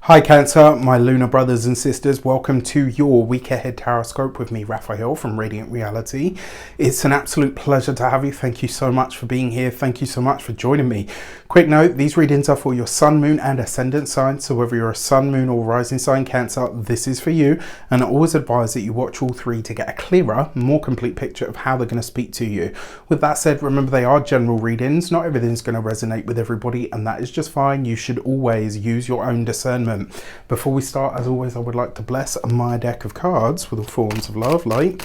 Hi Cancer, my lunar brothers and sisters, welcome to your week ahead tarot with me, Raphael from Radiant Reality. It's an absolute pleasure to have you. Thank you so much for being here. Thank you so much for joining me. Quick note, these readings are for your sun, moon and ascendant signs. So whether you're a sun, moon or rising sign Cancer, this is for you. And I always advise that you watch all three to get a clearer, more complete picture of how they're going to speak to you. With that said, remember they are general readings. Not everything's going to resonate with everybody, and that is just fine. You should always use your own discernment. Before we start, as always, I would like to bless my deck of cards with all forms of love, light,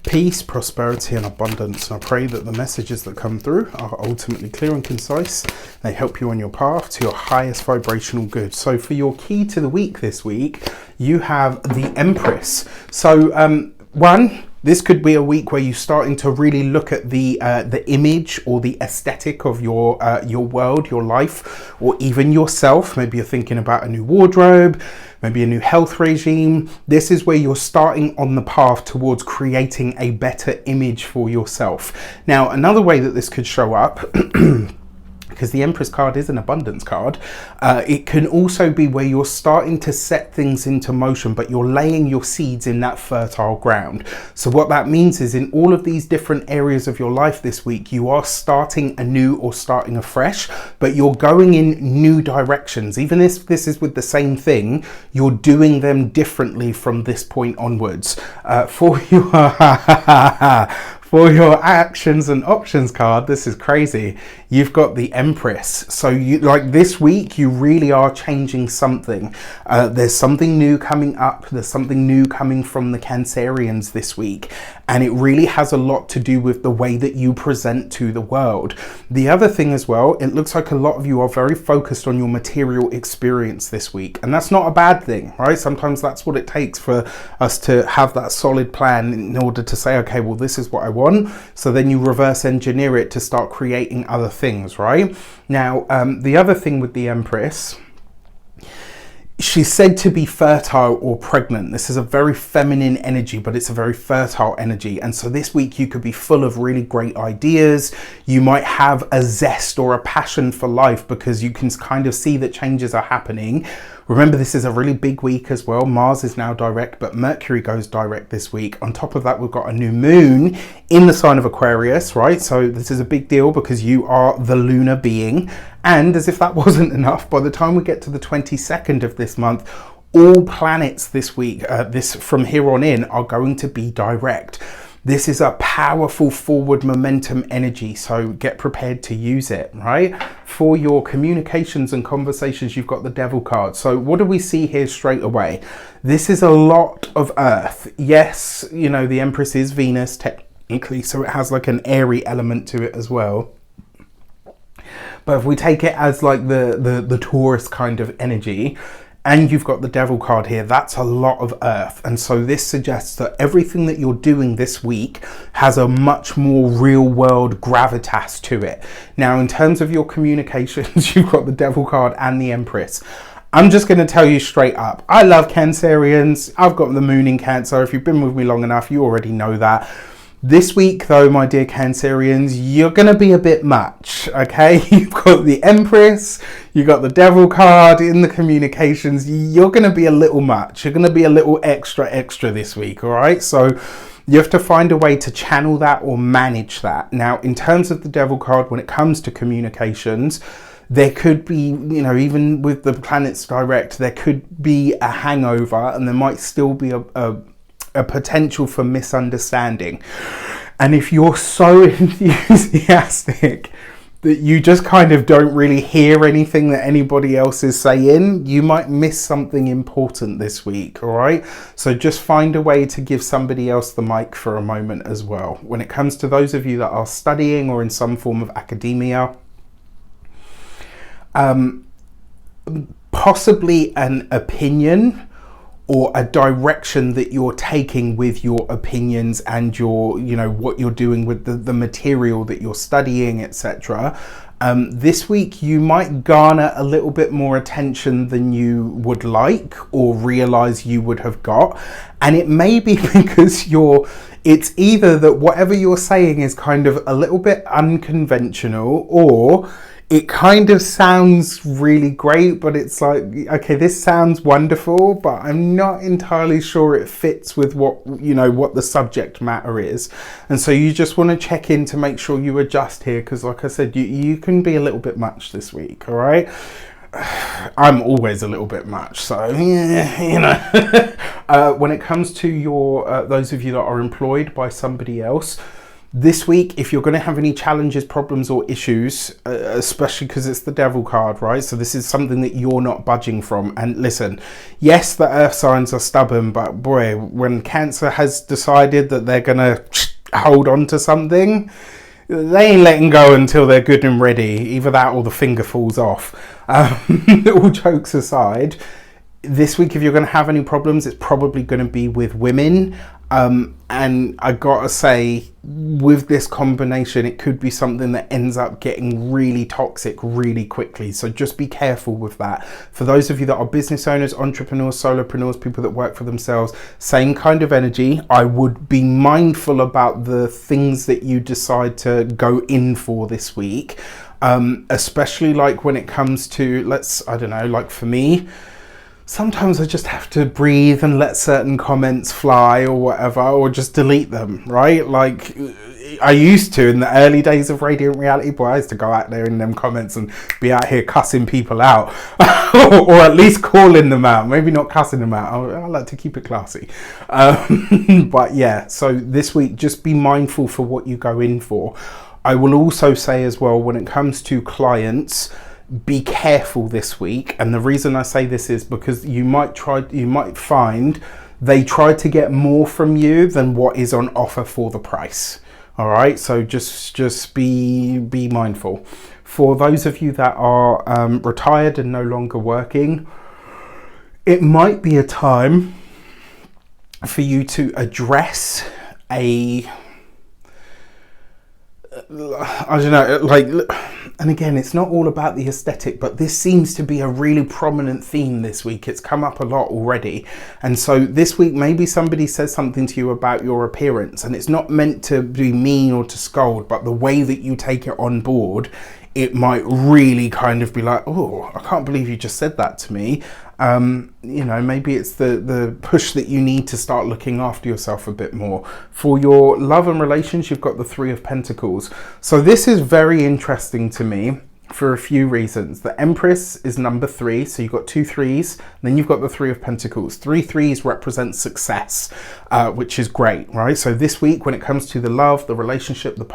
peace, prosperity and abundance. And I pray that the messages that come through are ultimately clear and concise. They help you on your path to your highest vibrational good. So for your key to the week this week, you have the Empress. So this could be a week where you're starting to really look at the image or the aesthetic of your world, your life, or even yourself. Maybe you're thinking about a new wardrobe, maybe a new health regime. This is where you're starting on the path towards creating a better image for yourself. Now, another way that this could show up because the Empress card is an abundance card, it can also be where you're starting to set things into motion, but you're laying your seeds in that fertile ground. So what that means is in all of these different areas of your life this week, you are starting anew or starting afresh, but you're going in new directions. Even if this is with the same thing, you're doing them differently from this point onwards. For your actions and options card, this is crazy. You've got the Empress. So you, like this week, you really are changing something. There's something new coming up. There's something new coming from the Cancerians this week. And it really has a lot to do with the way that you present to the world. The other thing as well, it looks like a lot of you are very focused on your material experience this week. And that's not a bad thing, right? Sometimes that's what it takes for us to have that solid plan in order to say, okay, well, this is what I want. So then you reverse engineer it to start creating other things, right? Now, the other thing with the Empress, she's said to be fertile or pregnant. This is a very feminine energy, but it's a very fertile energy. And so this week you could be full of really great ideas. You might have a zest or a passion for life because you can kind of see that changes are happening. Remember, this is a really big week as well. Mars is now direct, but Mercury goes direct this week. On top of that, we've got a new moon in the sign of Aquarius, right? So this is a big deal because you are the lunar being. And as if that wasn't enough, by the time we get to the 22nd of this month, all planets this week, from here on in, are going to be direct. This is a powerful forward momentum energy, so get prepared to use it, right? For your communications and conversations, you've got the Devil card. So what do we see here straight away? This is a lot of Earth. Yes, you know, the Empress is Venus technically, so it has like an airy element to it as well. But if we take it as like the Taurus kind of energy, and you've got the Devil card here, that's a lot of Earth. And so this suggests that everything that you're doing this week has a much more real world gravitas to it. Now, in terms of your communications, you've got the Devil card and the Empress. I'm just going to tell you straight up, I love Cancerians. I've got the moon in Cancer. If you've been with me long enough, you already know that. This week though, my dear Cancerians, you're going to be a bit much, okay? You've got the Empress, you got the Devil card in the communications. You're going to be a little much. You're going to be a little extra this week, all right? So you have to find a way to channel that or manage that. Now, in terms of the Devil card, when it comes to communications, there could be, you know, even with the planets direct, there could be a hangover and there might still be a potential for misunderstanding. And if you're so enthusiastic that you just kind of don't really hear anything that anybody else is saying, you might miss something important this week, all right? So just find a way to give somebody else the mic for a moment as well. When it comes to those of you that are studying or in some form of academia, possibly an opinion or a direction that you're taking with your opinions and your, you know, what you're doing with the material that you're studying, etc. This week you might garner a little bit more attention than you would like or realize you would have got. And it may be because you're it's either that whatever you're saying is kind of a little bit unconventional, or it kind of sounds really great, but it's like, okay, this sounds wonderful, but I'm not entirely sure it fits with what, you know, what the subject matter is. And so you just want to check in to make sure you adjust here, because like I said, you can be a little bit much this week, all right? I'm always a little bit much, so yeah, you know. When it comes to your those of you that are employed by somebody else, this week, if you're going to have any challenges, problems or issues, especially because it's the devil card, right? So this is something that you're not budging from. And listen, yes, the earth signs are stubborn, but boy, when Cancer has decided that they're going to hold on to something, they ain't letting go until they're good and ready. Either that or the finger falls off. All jokes aside, this week, if you're going to have any problems, it's probably going to be with women. And I gotta say, with this combination, it could be something that ends up getting really toxic really quickly. So just be careful with that. For those of you that are business owners, entrepreneurs, solopreneurs, people that work for themselves, same kind of energy. I would be mindful about the things that you decide to go in for this week. Especially like when it comes to, I don't know, like for me, sometimes I just have to breathe and let certain comments fly or whatever, or just delete them, right? Like I used to in the early days of Reydiant Reality, boy, I used to go out there in them comments and be out here cussing people out, or at least calling them out, maybe not cussing them out. I like to keep it classy. But yeah, so this week, just be mindful for what you go in for. I will also say as well, when it comes to clients, be careful this week. And the reason I say this is because you might find they try to get more from you than what is on offer for the price. All right, so just be mindful. For those of you that are retired and no longer working, it might be a time for you to address I don't know, like, and again, it's not all about the aesthetic, but this seems to be a really prominent theme this week. It's come up a lot already. And so this week, maybe somebody says something to you about your appearance, and it's not meant to be mean or to scold, but the way that you take it on board, it might really kind of be like, oh, I can't believe you just said that to me. You know, maybe it's the push that you need to start looking after yourself a bit more. For your love and relations, you've got the Three of Pentacles. So this is very interesting to me for a few reasons. The Empress is number 3, so you've got 2 3s, then you've got the Three of Pentacles. 3 3s represent success, which is great, right? So this week, when it comes to the love, the relationship, the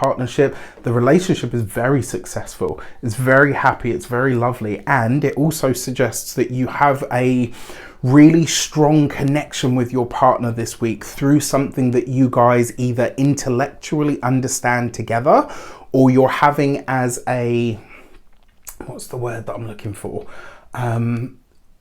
relationship is very successful. It's very happy, it's very lovely, and it also suggests that you have a really strong connection with your partner this week through something that you guys either intellectually understand together, or you're having as a, what's the word that I'm looking for?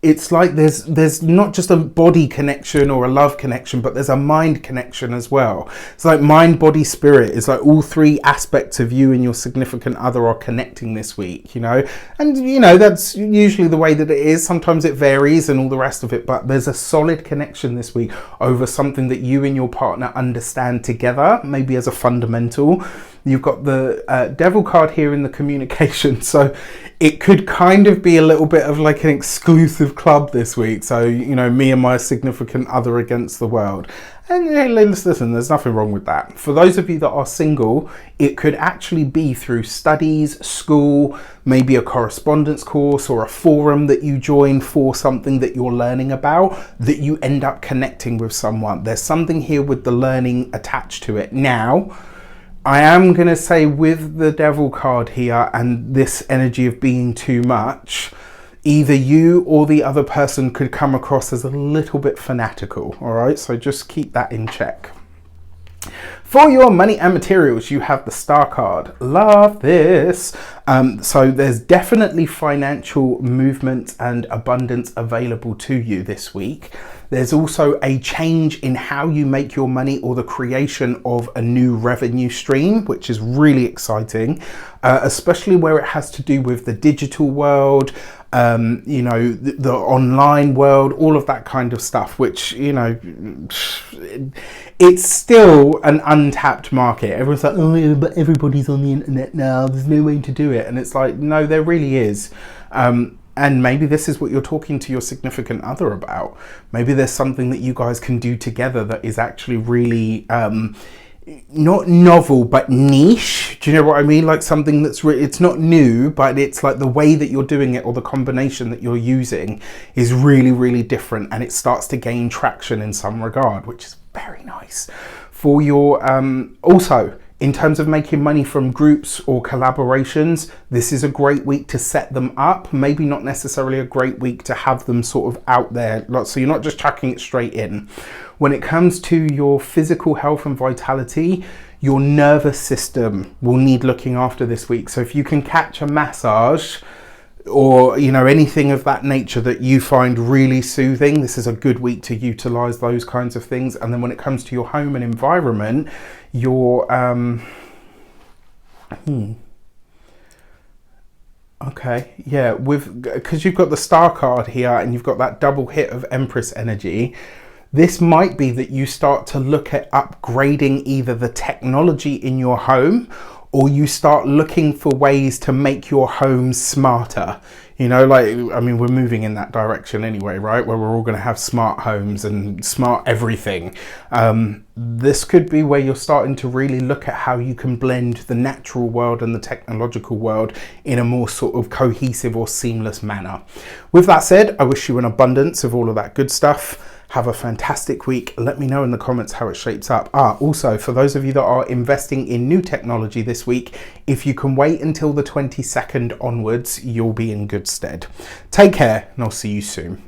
It's like there's not just a body connection or a love connection, but there's a mind connection as well. It's like mind, body, spirit. It's like all 3 aspects of you and your significant other are connecting this week, you know? And, you know, that's usually the way that it is. Sometimes it varies and all the rest of it, but there's a solid connection this week over something that you and your partner understand together, maybe as a fundamental. You've got the Devil card here in the communication, so it could kind of be a little bit of like an exclusive club this week. So, you know, me and my significant other against the world. And listen, there's nothing wrong with that. For those of you that are single, it could actually be through studies, school, maybe a correspondence course or a forum that you join for something that you're learning about, that you end up connecting with someone. There's something here with the learning attached to it. Now, I am going to say with the Devil card here and this energy of being too much, either you or the other person could come across as a little bit fanatical, all right? So just keep that in check. For your money and materials, you have the Star card. Love this. So there's definitely financial movement and abundance available to you this week. There's also a change in how you make your money or the creation of a new revenue stream, which is really exciting, especially where it has to do with the digital world, you know, the online world, all of that kind of stuff, which, you know, it's still an untapped market. Everyone's like, oh yeah, but everybody's on the internet now, there's no way to do it. And it's like, no, there really is. And maybe this is what you're talking to your significant other about. Maybe there's something that you guys can do together that is actually really not novel but niche. Do you know what I mean? Like something that's it's not new, but it's like the way that you're doing it or the combination that you're using is really, really different, and it starts to gain traction in some regard, which is very nice for your also in terms of making money from groups or collaborations. This is a great week to set them up. Maybe not necessarily a great week to have them sort of out there, so you're not just chucking it straight in. When it comes to your physical health and vitality, your nervous system will need looking after this week. So if you can catch a massage or, you know, anything of that nature that you find really soothing, this is a good week to utilize those kinds of things. And then when it comes to your home and environment, your okay, yeah, because you've got the star card here and you've got that double hit of Empress energy, this might be that you start to look at upgrading either the technology in your home, or you start looking for ways to make your home smarter. You know, like, I mean, we're moving in that direction anyway, right? Where we're all going to have smart homes and smart everything. This could be where you're starting to really look at how you can blend the natural world and the technological world in a more sort of cohesive or seamless manner. With that said, I wish you an abundance of all of that good stuff. Have a fantastic week. Let me know in the comments how it shapes up. Also, for those of you that are investing in new technology this week, if you can wait until the 22nd onwards, you'll be in good stead. Take care, and I'll see you soon.